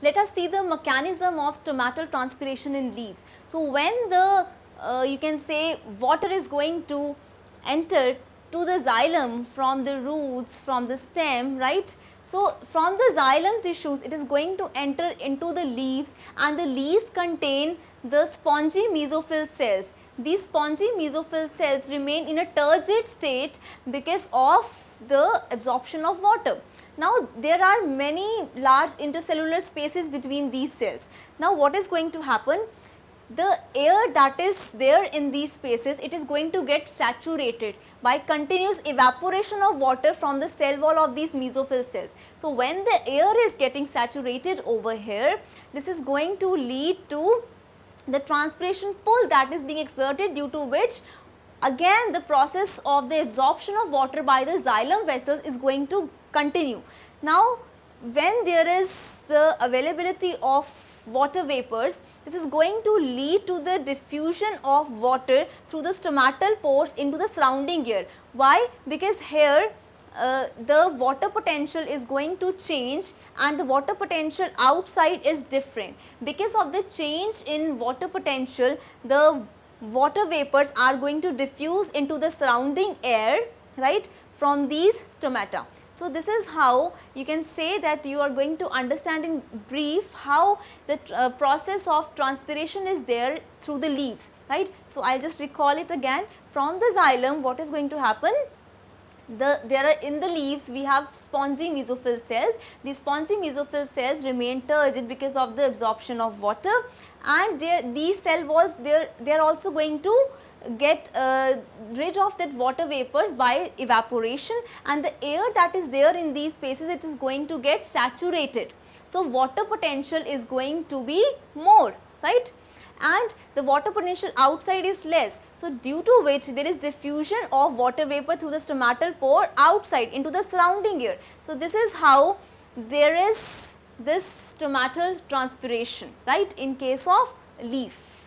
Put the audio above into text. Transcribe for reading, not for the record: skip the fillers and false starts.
Let us see the mechanism of stomatal transpiration in leaves. So, when the you can say water is going to enter to the xylem from the roots, from the stem, right. So, from the xylem tissues it is going to enter into the leaves, and the leaves contain the spongy mesophyll cells. These spongy mesophyll cells remain in a turgid state because of the absorption of water. Now, there are many large intercellular spaces between these cells. Now, what is going to happen? The air that is there in these spaces, it is going to get saturated by continuous evaporation of water from the cell wall of these mesophyll cells. So, when the air is getting saturated over here, this is going to lead to the transpiration pull that is being exerted, due to which again the process of the absorption of water by the xylem vessels is going to continue. Now, when there is the availability of water vapors, this is going to lead to the diffusion of water through the stomatal pores into the surrounding air. Why? Because here the water potential is going to change, and the water potential outside is different. Because of the change in water potential, the water vapors are going to diffuse into the surrounding air, right, from these stomata. So, this is how you can say that you are going to understand in brief how the process of transpiration is there through the leaves, right. So, I will just recall it again. From the xylem, what is going to happen? There are in the leaves we have spongy mesophyll cells. These spongy mesophyll cells remain turgid because of the absorption of water, and these cell walls they are also going to get rid of that water vapors by evaporation, and the air that is there in these spaces, it is going to get saturated. So, water potential is going to be more, right, and the water potential outside is less. So, due to which there is diffusion of water vapor through the stomatal pore outside into the surrounding air. So, this is how there is this stomatal transpiration, right, in case of leaf.